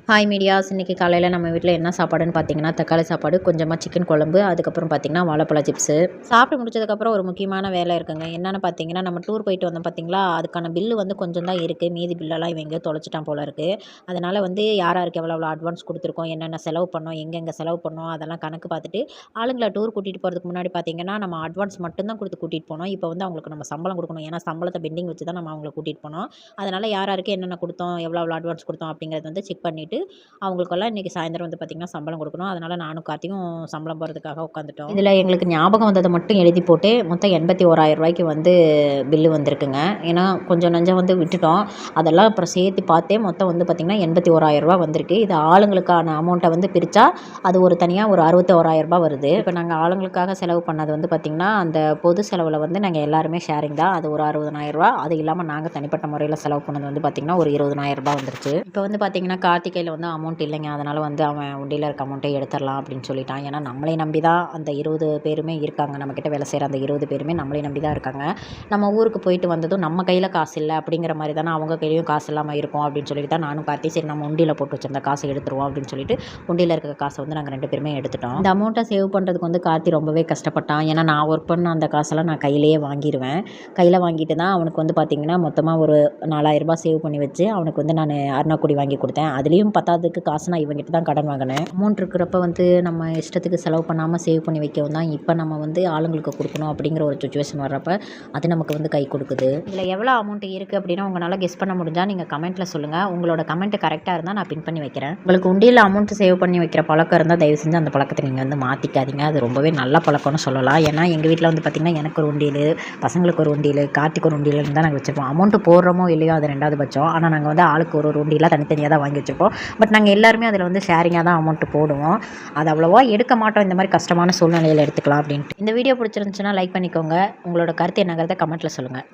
Hi medias, இன்றைக்கி காலையில் நம்ம வீட்டில் என்ன சாப்பாடுன்னு பார்த்தீங்கன்னா தக்காளி சாப்பாடு, கொஞ்சமாக சிக்கன் குழம்பு, அதுக்கப்புறம் பார்த்திங்கன்னா வாழைப்பழ சிப்ஸு. சாப்பிட்டு முடிச்சதுக்கப்புறம் ஒரு முக்கியமான வேலை இருக்குங்க. என்னென்னு பார்த்தீங்கன்னா, நம்ம டூர் போயிட்டு வந்தோம் பார்த்தீங்களா, அதுக்கான பில்லு வந்து கொஞ்சம் தான் இருக்குது. மீதி பில்லெல்லாம் இவன் எங்கேயோ தொலைச்சிட்டான் போல இருக்குது. அதனால் வந்து யார் யாருக்கு எவ்வளோ அட்வான்ஸ் கொடுத்துருக்கோம், என்னென்ன செலவு பண்ணோம், எங்கெங்கே செலவு பண்ணோம், அதெல்லாம் கணக்கு பார்த்துட்டு ஆளுங்களை டூர் கூட்டிகிட்டு போகிறதுக்கு முன்னாடி பார்த்தீங்கன்னா நம்ம அட்வான்ஸ் மட்டும்தான் கொடுத்து கூட்டிகிட்டு போனோம். இப்போ வந்து அவங்களுக்கு நம்ம சம்பளம் கொடுக்கணும். ஏன்னா சம்பளத்தை பெண்டிங் வச்சு தான் நம்ம அவங்கள கூட்டிகிட்டு போனோம். அதனால் யார் யாருக்கு என்னென்ன கொடுத்தோம், எவ்வளோ அட்வான்ஸ் கொடுத்தோம் அப்படிங்கிறது வந்து செக் பண்ணிவிட்டு அவங்களுக்கெல்லாம் இன்றைக்கி சாயந்தரம் வந்து பார்த்திங்கன்னா சம்பளம் கொடுக்கணும். அதனால் நானும் கார்த்தியும் சம்பளம் போகிறதுக்காக உட்காந்துட்டோம். இதில் எங்களுக்கு ஞாபகம் வந்ததை மட்டும் எழுதி போட்டு மொத்தம் 81,000 ரூபாய்க்கு வந்து பில்லு வந்திருக்குங்க. ஏன்னா கொஞ்சம் நஞ்சம் வந்து விட்டுட்டோம். அதெல்லாம் அப்புறம் சேர்த்து பார்த்தே மொத்தம் வந்து பார்த்திங்கன்னா 81,000 ரூபா வந்திருக்கு. இது ஆளுங்களுக்கான அமௌண்ட்டை வந்து பிரித்தா அது ஒரு தனியாக ஒரு 61,000 ரூபா வருது. இப்போ நாங்கள் ஆளுங்களுக்காக செலவு பண்ணது வந்து பார்த்திங்கன்னா அந்த பொது செலவில் வந்து நாங்கள் எல்லாருமே ஷேரிங் தான். அது ஒரு 60,000 ரூபா. அது இல்லாமல் நாங்கள் தனிப்பட்ட முறையில் செலவு பண்ணது வந்து பார்த்திங்கன்னா ஒரு 20,000 ரூபா வந்துருச்சு. இப்போ வந்து பார்த்திங்கன்னா கார்த்திகையில் வந்து அமௌண்ட் இல்லைங்க. அதனால் வந்து அவன் உண்டியில் இருக்க அமௌண்ட்டை எடுத்துடலாம் அப்படின்னு சொல்லிட்டான். ஏன்னா நம்மளை நம்பி தான் அந்த 20 பேருமே இருக்காங்க. நம்மக்கிட்ட வேலை செய்கிற அந்த 20 பேருமே நம்மளை நம்பி தான் இருக்காங்க. நம்ம ஊருக்கு போயிட்டு வந்ததும் நம்ம கையில் காசு இல்லை அப்படிங்கிற மாதிரி தானே அவங்க கையிலையும் காசு இல்லாமல் இருக்கும் அப்படின்னு சொல்லிட்டு தான் நானும் கார்த்தி சரி நம்ம உண்டியில் போட்டு வச்சிருந்த காசை எடுத்துருவோம் அப்படின்னு சொல்லிட்டு உண்டியில் இருக்க காசை வந்து நாங்கள் 2 பேருமே எடுத்துட்டோம். இந்த அமௌண்ட்டை சேவ் பண்ணுறதுக்கு வந்து கார்த்தி ரொம்பவே கஷ்டப்பட்டான். ஏன்னா நான் ஒர்க் பண்ண அந்த காசெல்லாம் நான் கையிலேயே வாங்கிடுவேன். கையில் வாங்கிட்டு தான் அவனுக்கு வந்து பார்த்திங்கன்னா மொத்தமாக ஒரு 4,000 ரூபாய் சேவ் பண்ணி வச்சு அவனுக்கு வந்து நான் அருணாக்குடி வாங்கி கொடுத்தேன். அதுலேயும் பத்தாததுக்கு காசு நான் இவங்கிட்ட தான் கடன் வாங்கினேன். அமௌண்ட் இருக்கிறப்ப வந்து நம்ம இஷ்டத்துக்கு செலவு பண்ணாமல் சேவ் பண்ணி வைக்கவும் தான் இப்போ நம்ம வந்து ஆளுங்களுக்கு கொடுக்கணும் அப்படிங்கிற ஒரு சுச்சுவேஷன் வர்றப்ப அது நமக்கு வந்து கை கொடுக்குது. இதில் எவ்வளோ அமௌண்ட் இருக்குது அப்படின்னா உங்களால் கெஸ் பண்ண முடிஞ்சால் நீங்கள் கமெண்ட்டில் சொல்லுங்கள். உங்களோட கமெண்ட் கரெக்டாக இருந்தால் நான் பின் பண்ணி வைக்கிறேன். உங்களுக்கு உண்டியில் அமௌண்ட் சேவ் பண்ணி வைக்கிற பழக்கம் இருந்தால் தயவு செஞ்சு அந்த பழக்கத்தை நீங்கள் வந்து மாற்றிக்காதீங்க. அது ரொம்பவே நல்ல பழக்கம்னு சொல்லலாம். ஏன்னா எங்கள் வீட்டில் வந்து பார்த்திங்கன்னா எனக்கு ஒரு உண்டியல், பசங்களுக்கு ஒரு உண்டியல், கார்த்திக்கு ஒரு உண்டியல் தான் நாங்கள் வச்சுருப்போம். அமௌண்ட்டு போடுறோமோ இல்லையோ அது 2வது பட்சம். ஆனால் நாங்கள் வந்து ஆளுக்கு ஒரு உண்டியலாக தனித்தனியாக தான் வாங்கி வச்சுருப்போம். பட் நாங்கள் எல்லாருமே அதில் வந்து ஷேரிங்காக தான் அமௌண்ட்டு போடுவோம். அது அவ்வளோவா எடுக்க மாட்டோம். இந்த மாதிரி கஷ்டமான சூழ்நிலையில் எடுத்துக்கலாம் அப்படின்ட்டு. இந்த வீடியோ பிடிச்சிருந்துச்சுன்னா லைக் பண்ணிக்கோங்க. உங்களோட கருத்து என்னங்கிறத கமெண்ட்டில் சொல்லுங்கள்.